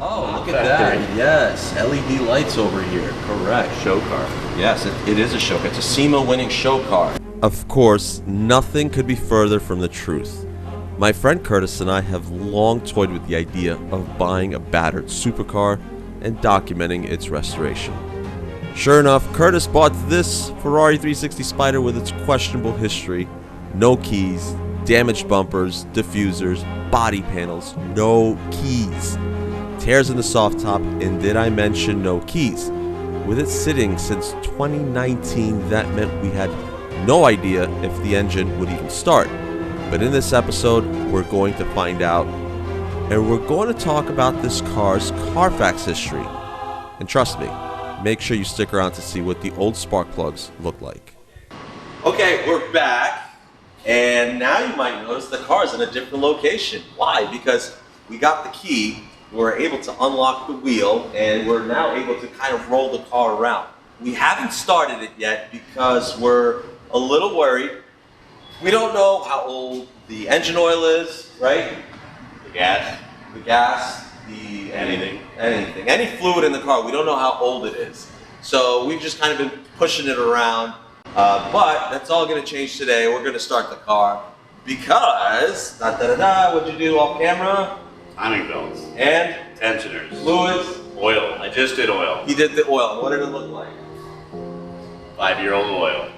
Oh, look at that. Yes, LED lights over here. Correct. Show car. Yes, it is a show car. It's a SEMA winning show car. Of course, nothing could be further from the truth. My friend Curtis and I have long toyed with the idea of buying a battered supercar and documenting its restoration. Sure enough, Curtis bought this Ferrari 360 Spider with its questionable history, no keys, damaged bumpers, diffusers, body panels, no keys, tears in the soft top, and did I mention no keys? With it sitting since 2019, that meant we had no idea if the engine would even start. But in this episode, we're going to find out, and we're going to talk about this car's Carfax history. And trust me, make sure you stick around to see what the old spark plugs look like. Okay, we're back, and now you might notice the car's in a different location. Why? Because we got the key, we're able to unlock the wheel, and we're now able to kind of roll the car around. We haven't started it yet because we're a little worried. We don't know how old the engine oil is, right? The gas. Anything. Any fluid in the car, we don't know how old it is. So we've just kind of been pushing it around. But that's all going to change today. We're going to start the car because, what'd you do off camera? Timing belts. And? Tensioners. Fluids. Oil. I just did oil. He did the oil. What did it look like? 5-year-old oil.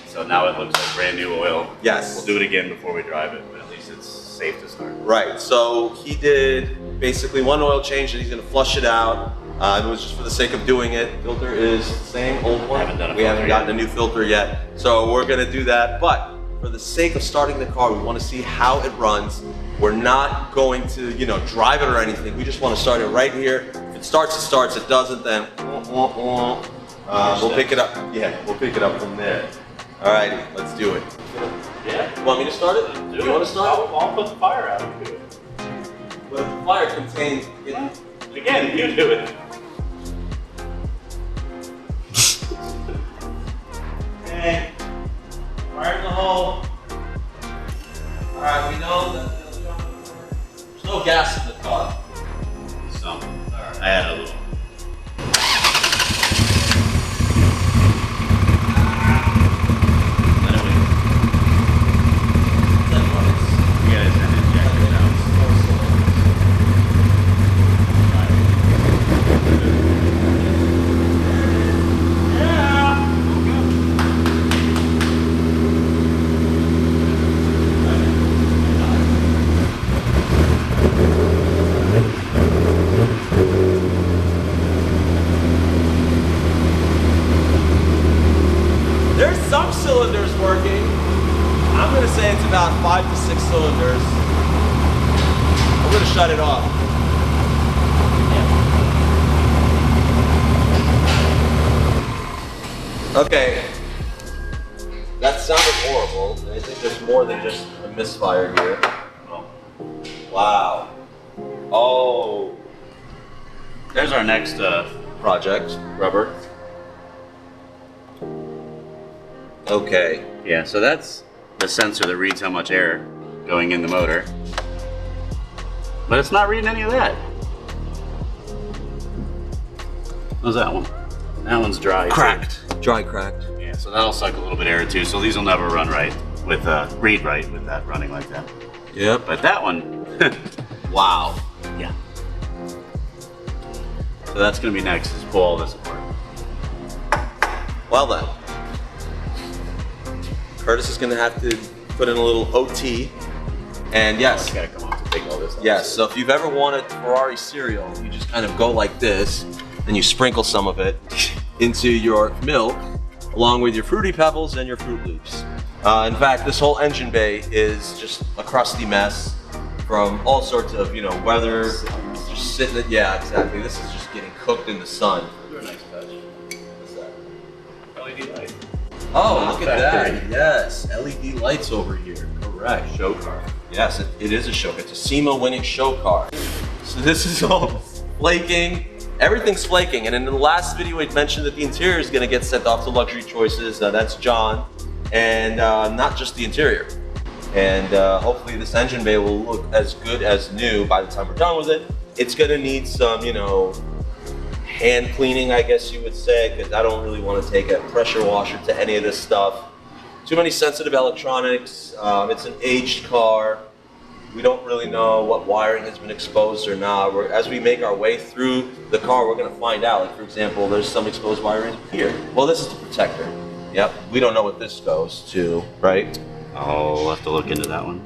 So now it looks like brand new oil. Yes. We'll do it again before we drive it, but at least it's safe to start. Right. So he did basically one oil change and he's going to flush it out. It was just for the sake of doing it. Filter is the same old one. We haven't gotten a new filter yet. So we're going to do that. But for the sake of starting the car, we want to see how it runs. We're not going to, drive it or anything. We just want to start it right here. If it starts, it starts. If it doesn't, then we'll pick it up. Yeah, we'll pick it up from there. Alrighty, let's do it. Yeah. You want me to start it? Do you want to start it? I'll put the fire out and do it. But if the fire contains... Again, you do it. Okay. Fire in the hole. Alright, we know that there's no gas in the car. Some. Alright. I had a little. There's some cylinders working. I'm going to say it's about 5 to 6 cylinders. I'm going to shut it off. Okay. That sounded horrible. I think there's more than just a misfire here. Oh. Wow. Oh. There's our next Project. Rubber. Okay. Yeah, so that's the sensor that reads how much air going in the motor. But it's not reading any of that. How's that one? That one's dry. Cracked. Dry cracked. Yeah, so that'll suck a little bit of air too. So these will never run right with read right with that running like that. Yep. But that one, Wow. yeah. So that's gonna be next, is pull all this apart. Well then. Curtis is going to have to put in a little OT. And yes. Gotta come off to take all this off. Yes, so if you've ever wanted Ferrari cereal, you just kind of go like this, and you sprinkle some of it into your milk, along with your Fruity Pebbles and your Fruit Loops. In fact, this whole engine bay is just a crusty mess from all sorts of, weather, just sitting at, yeah, exactly. This is just getting cooked in the sun. Do a nice touch. What's that? LED light. Oh, look at that. Yes, LED lights over here. Correct. Show car. Yes, it is a show car. It's a SEMA winning show car. So this is all flaking. Everything's flaking. And in the last video, I mentioned that the interior is going to get sent off to Luxury Choices. That's John. And not just the interior. And hopefully this engine bay will look as good as new by the time we're done with it. It's gonna need some, hand cleaning, I guess you would say, because I don't really want to take a pressure washer to any of this stuff. Too many sensitive electronics. It's an aged car. We don't really know what wiring has been exposed or not. As we make our way through the car, we're going to find out. Like, for example, there's some exposed wiring here. Well, this is the protector. Yep. We don't know what this goes to, right? Oh, we'll have to look into that one.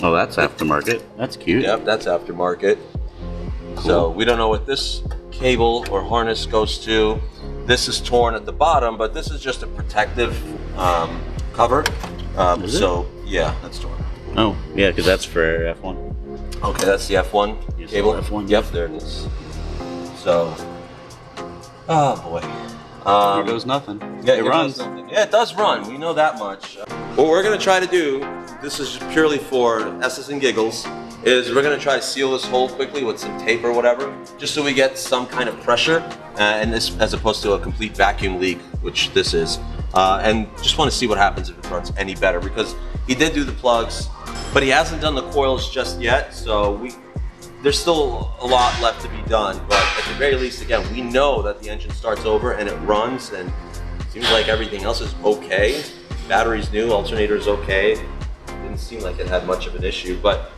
Oh, that's aftermarket. That's cute. Yep, that's aftermarket. Cool. So we don't know what this cable or harness goes to. This is torn at the bottom, but this is just a protective cover. So yeah, that's torn. Oh, yeah, because that's for F1. Okay, that's the F1 Yes, cable. F1. Yep, there it is. So, oh boy. Here goes nothing. Yeah, it runs. Yeah, it does run. We know that much. What we're gonna try to do, this is just purely for S's and giggles, is we're gonna try to seal this hole quickly with some tape or whatever, just so we get some kind of pressure, and this as opposed to a complete vacuum leak, which this is. And just want to see what happens if it runs any better, because he did do the plugs, but he hasn't done the coils just yet, so there's still a lot left to be done. But at the very least, again, we know that the engine starts over and it runs, and it seems like everything else is okay. Battery's new, alternator's okay. Didn't seem like it had much of an issue, but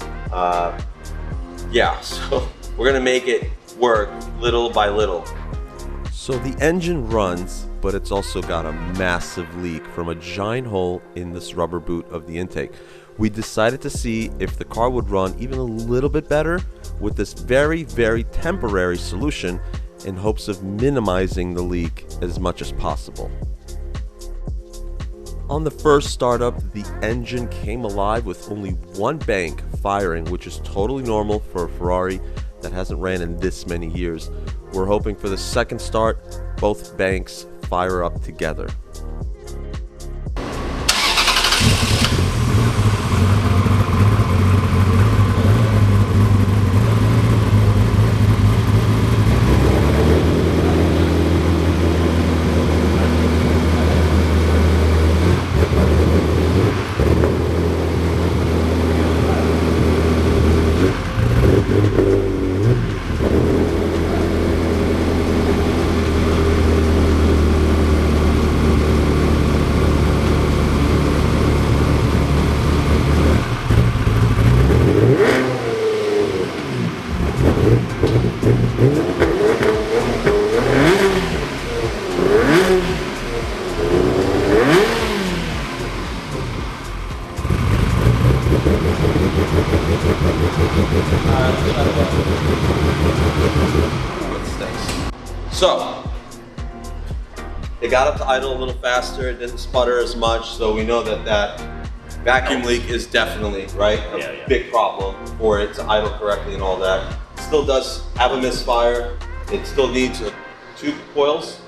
yeah, so we're gonna make it work little by little. So the engine runs, but it's also got a massive leak from a giant hole in this rubber boot of the intake. We decided to see if the car would run even a little bit better with this very, very temporary solution in hopes of minimizing the leak as much as possible. On the first startup, the engine came alive with only one bank firing, which is totally normal for a Ferrari that hasn't ran in this many years. We're hoping for the second start, both banks fire up together. So, it got up to idle a little faster, it didn't sputter as much, so we know that that vacuum leak is definitely, right, a big problem for it to idle correctly and all that. It still does have a misfire. It still needs two, 3 coils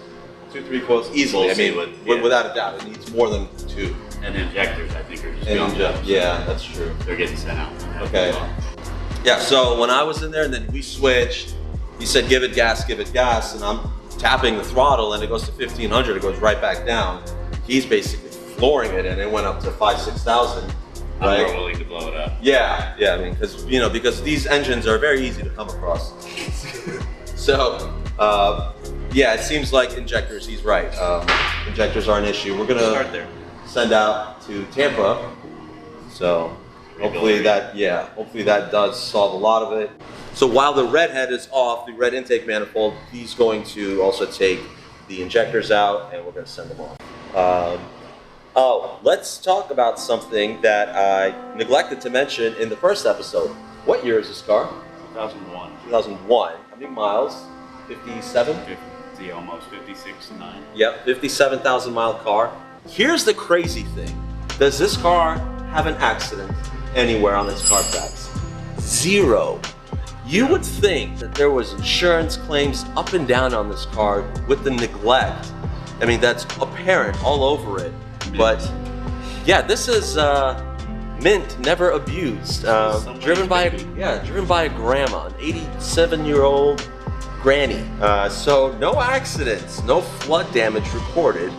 easily. We'll without a doubt, it needs more than 2. And injectors, I think, are just gone. Yeah, that's true. They're getting sent out. Okay. Yeah, so when I was in there and then we switched, he said, give it gas, and I'm tapping the throttle and it goes to 1500, it goes right back down. He's basically flooring it and it went up to 5,000-6,000. Right? I'm more willing to blow it up. Yeah, I mean, because these engines are very easy to come across. So, yeah, it seems like injectors, he's right. Injectors are an issue. We're gonna start there. Send out to Tampa. So hopefully that does solve a lot of it. So while the red head is off, the red intake manifold, he's going to also take the injectors out and we're going to send them off. Let's talk about something that I neglected to mention in the first episode. What year is this car? 2001. 2001. How many miles? 57? 50, almost 56.9. Yep, 57,000 mile car. Here's the crazy thing. Does this car have an accident anywhere on its Carfax? 0. You would think that there was insurance claims up and down on this car with the neglect. I mean, that's apparent all over it. Mint. But yeah, this is mint, never abused. Driven by a grandma, an 87-year-old granny. So no accidents, no flood damage reported.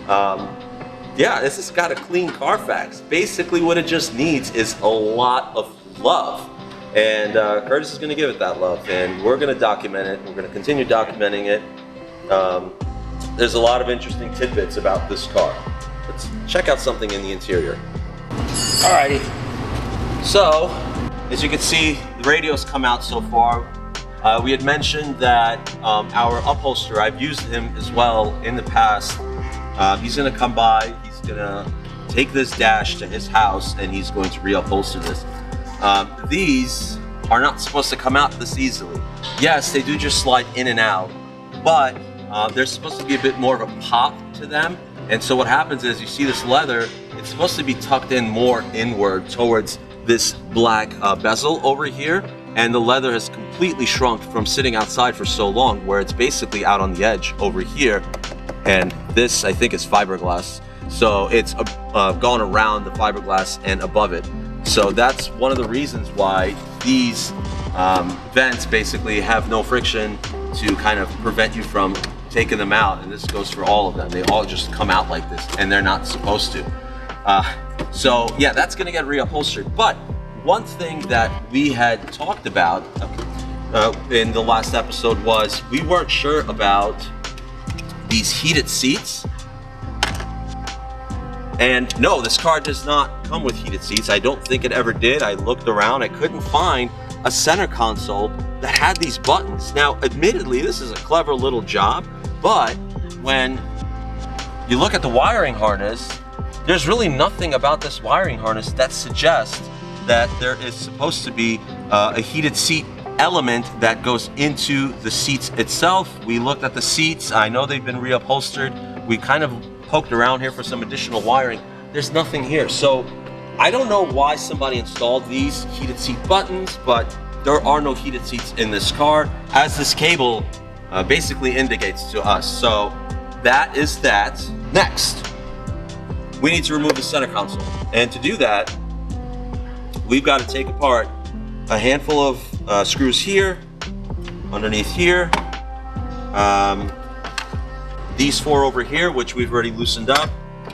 Yeah, this has got a clean Carfax. Basically what it just needs is a lot of love. And Curtis is going to give it that love, and we're going to document it. We're going to continue documenting it. There's a lot of interesting tidbits about this car. Let's check out something in the interior. Alrighty. So, as you can see, the radio's come out so far. We had mentioned that our upholsterer, I've used him as well in the past. He's going to come by. He's going to take this dash to his house, and he's going to reupholster this. These are not supposed to come out this easily. Yes, they do just slide in and out, but there's supposed to be a bit more of a pop to them. And so what happens is, you see this leather, it's supposed to be tucked in more inward towards this black bezel over here. And the leather has completely shrunk from sitting outside for so long, where it's basically out on the edge over here. And this, I think, is fiberglass. So it's gone around the fiberglass and above it. So that's one of the reasons why these vents basically have no friction to kind of prevent you from taking them out. And this goes for all of them. They all just come out like this, and they're not supposed to. So yeah, that's gonna get reupholstered. But one thing that we had talked about in the last episode was we weren't sure about these heated seats. And no, this car does not come with heated seats. I don't think it ever did. I looked around, I couldn't find a center console that had these buttons. Now, admittedly, this is a clever little job, but when you look at the wiring harness, there's really nothing about this wiring harness that suggests that there is supposed to be a heated seat element that goes into the seats itself. We looked at the seats. I know they've been reupholstered. We kind of poked around here for some additional wiring. There's nothing here. So I don't know why somebody installed these heated seat buttons, but there are no heated seats in this car, as this cable basically indicates to us. So that is that. Next, we need to remove the center console. And to do that, we've got to take apart a handful of screws here, underneath here, these 4 over here, which we've already loosened up,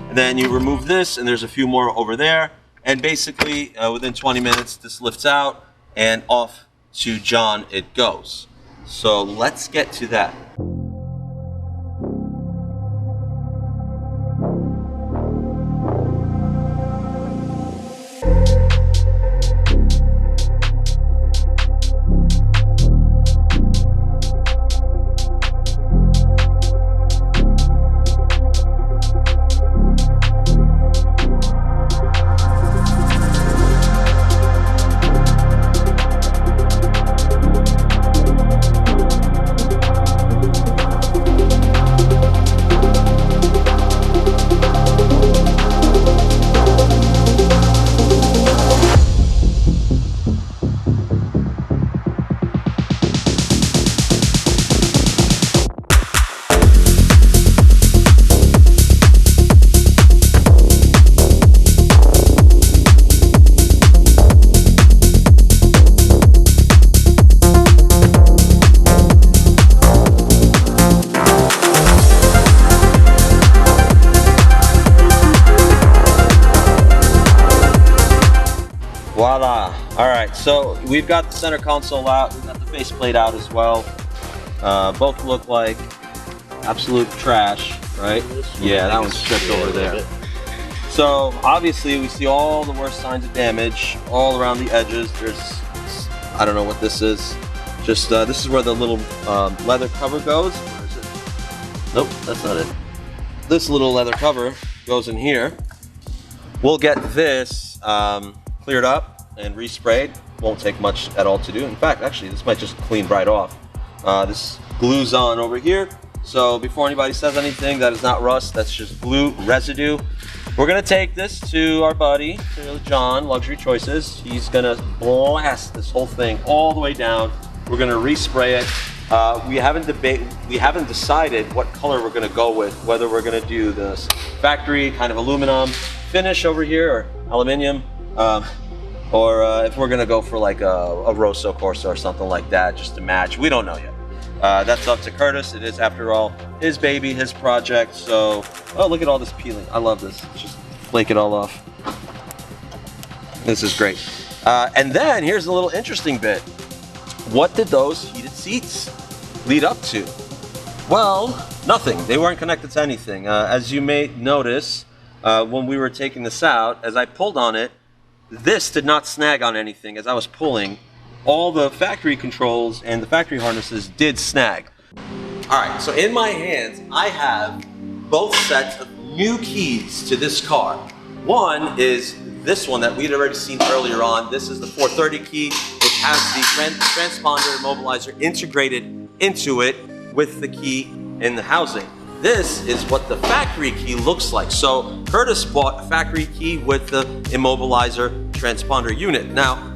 and then you remove this, and there's a few more over there, and basically within 20 minutes this lifts out, and off to John it goes. So let's get to that. Voila. All right, so we've got the center console out. We've got the faceplate out as well. Both look like absolute trash, right? Yeah, that one's stripped over there. So obviously we see all the worst signs of damage all around the edges. There's, I don't know what this is. Just this is where the little leather cover goes. Where is it? Nope, that's not it. This little leather cover goes in here. We'll get this cleared up and resprayed. Won't take much at all to do. In fact, actually, this might just clean right off. This glues on over here. So before anybody says anything, that is not rust, that's just glue residue. We're gonna take this to our buddy, to John, Luxury Choices. He's gonna blast this whole thing all the way down. We're gonna respray it. We haven't decided what color we're gonna go with, whether we're gonna do this factory kind of aluminum finish over here or aluminium, or if we're gonna go for like a Rosso Corsa or something like that, just to match. We don't know yet. That's up to Curtis. It is, after all, his baby, his project. So, oh, look at all this peeling. I love this. Just flake it all off. This is great. And then here's a little interesting bit. What did those heated seats lead up to? Well, nothing. They weren't connected to anything. As you may notice, when we were taking this out, as I pulled on it, this did not snag on anything. As I was pulling, all the factory controls and the factory harnesses did snag. All right, so in my hands, I have both sets of new keys to this car. One is this one that we'd already seen earlier on. This is the 430 key, which has the transponder immobilizer integrated into it with the key in the housing. This is what the factory key looks like. So Curtis bought a factory key with the immobilizer transponder unit. Now,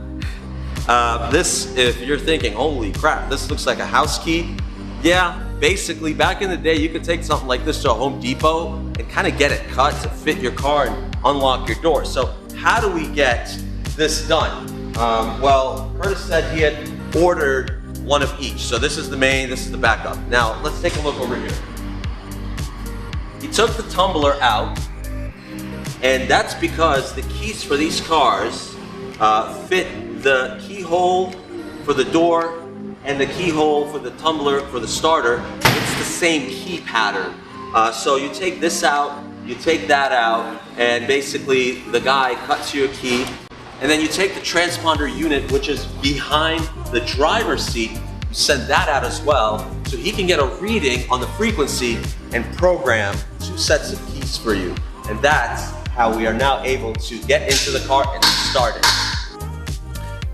this, if you're thinking, holy crap, this looks like a house key. Yeah, basically back in the day, you could take something like this to a Home Depot and kind of get it cut to fit your car and unlock your door. So how do we get this done? Well, Curtis said he had ordered one of each. So this is the main, this is the backup. Now, let's take a look over here. He took the tumbler out, and that's because the keys for these cars fit the keyhole for the door and the keyhole for the tumbler for the starter. It's the same key pattern. So you take this out, you take that out, and basically the guy cuts you a key, and then you take the transponder unit, which is behind the driver's seat, you send that out as well, so he can get a reading on the frequency and program 2 sets of keys for you. And that's how we are now able to get into the car and start it.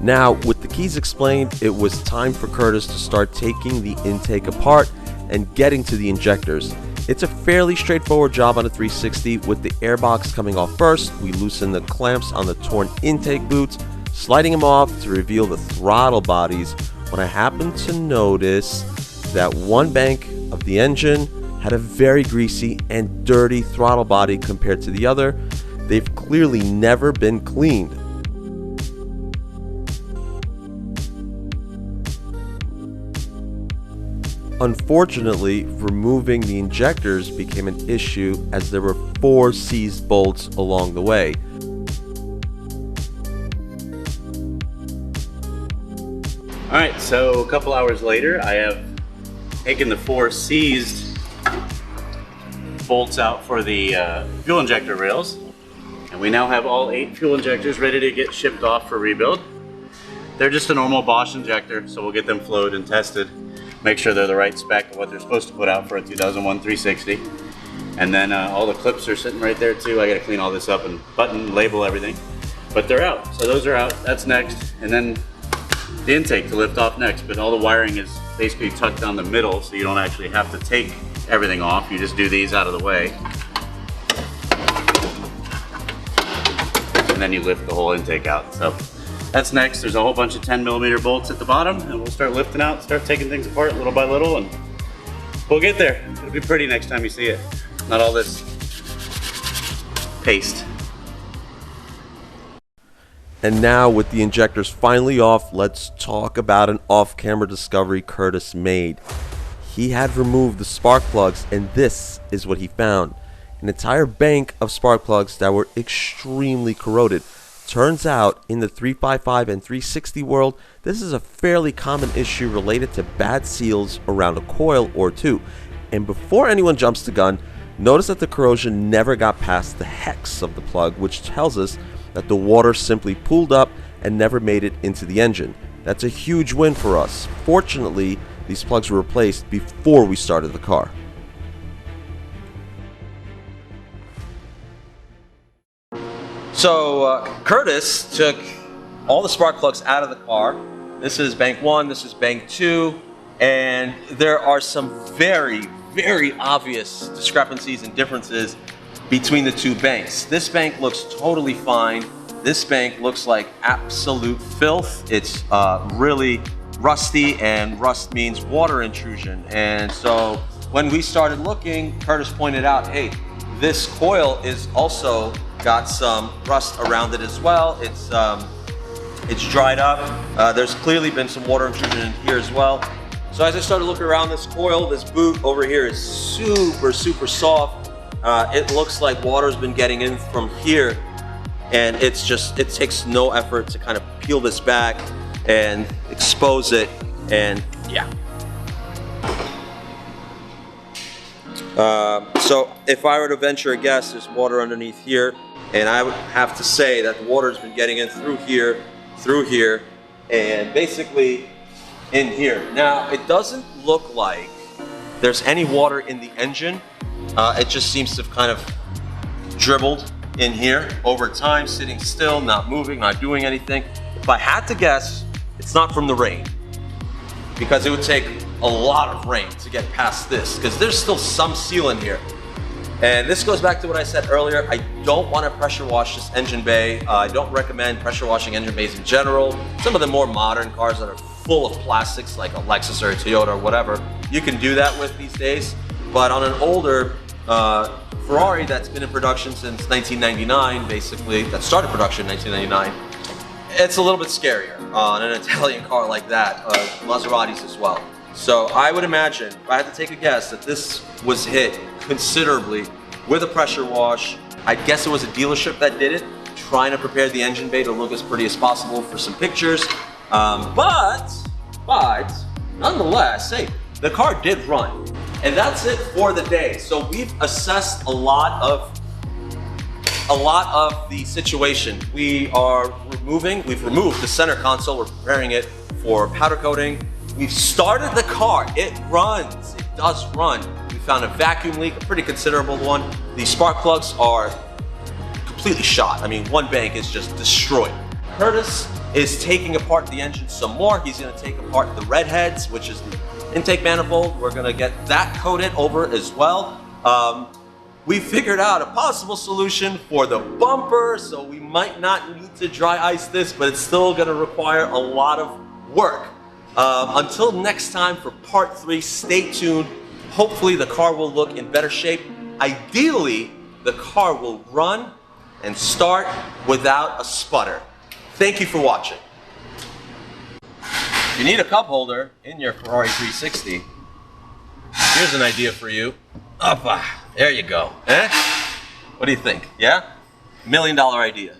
Now, with the keys explained, it was time for Curtis to start taking the intake apart and getting to the injectors. It's a fairly straightforward job on a 360. With the airbox coming off first, we loosen the clamps on the torn intake boots, sliding them off to reveal the throttle bodies, when I happened to notice that one bank of the engine had a very greasy and dirty throttle body compared to the other. They've clearly never been cleaned. Unfortunately, removing the injectors became an issue as there were 4 seized bolts along the way. All right, so a couple hours later, I have taken the 4 seized bolts out for the fuel injector rails, and we now have all 8 fuel injectors ready to get shipped off for rebuild. They're just a normal Bosch injector, so we'll get them flowed and tested, make sure they're the right spec of what they're supposed to put out for a 2001 360. And then all the clips are sitting right there too. I gotta clean all this up and button, label everything. But they're out, so those are out, that's next. And then the intake to lift off next, but all the wiring is basically tucked down the middle, so you don't actually have to take everything off. You just do these out of the way. And then you lift the whole intake out. So that's next. There's a whole bunch of 10mm bolts at the bottom, and we'll start lifting out, start taking things apart little by little, and we'll get there. It'll be pretty next time you see it. Not all this paste. And now, with the injectors finally off, let's talk about an off-camera discovery Curtis made. He had removed the spark plugs, and this is what he found. An entire bank of spark plugs that were extremely corroded. Turns out, in the 355 and 360 world, this is a fairly common issue related to bad seals around a coil or two. And before anyone jumps the gun, notice that the corrosion never got past the hex of the plug, which tells us that the water simply pooled up and never made it into the engine. That's a huge win for us. Fortunately, these plugs were replaced before we started the car. So Curtis took all the spark plugs out of the car. This is bank 1, this is bank 2, and there are some very, very obvious discrepancies and differences between the 2 banks. This bank looks totally fine. This bank looks like absolute filth. It's really rusty, and rust means water intrusion. And so when we started looking, Curtis pointed out, hey, this coil is also got some rust around it as well. It's dried up. There's clearly been some water intrusion in here as well. So as I started looking around this coil, this boot over here is super, super soft. It looks like water's been getting in from here, and it takes no effort to kind of peel this back and expose it, and yeah. So if I were to venture a guess, there's water underneath here, and I would have to say that the water's been getting in through here, and basically in here. Now, it doesn't look like there's any water in the engine. It just seems to have kind of dribbled in here over time, sitting still, not moving, not doing anything. If I had to guess, it's not from the rain, because it would take a lot of rain to get past this, because there's still some seal in here. And this goes back to what I said earlier. I don't want to pressure wash this engine bay. I don't recommend pressure washing engine bays in general. Some of the more modern cars that are full of plastics, like a Lexus or a Toyota or whatever, you can do that with these days. But on an older Ferrari that's been in production since 1999, basically, that started production in 1999, it's a little bit scarier on an Italian car like that, Maseratis as well. So I would imagine, if I had to take a guess, that this was hit considerably with a pressure wash. I'd guess it was a dealership that did it, trying to prepare the engine bay to look as pretty as possible for some pictures. But nonetheless, hey, the car did run. And that's it for the day. So we've assessed a lot of the situation. We've removed the center console. We're preparing it for powder coating. We've started the car. It runs. It does run. We found a vacuum leak, a pretty considerable one. The spark plugs are completely shot. I mean, one bank is just destroyed. Curtis is taking apart the engine some more. He's going to take apart the red heads, which is the intake manifold. We're going to get that coated over as well. We figured out a possible solution for the bumper, so we might not need to dry ice this, but it's still going to require a lot of work. Until next time for part 3, stay tuned. Hopefully the car will look in better shape. Ideally, the car will run and start without a sputter. Thank you for watching. If you need a cup holder in your Ferrari 360, here's an idea for you. There you go. Eh? What do you think? Yeah? $1 million idea.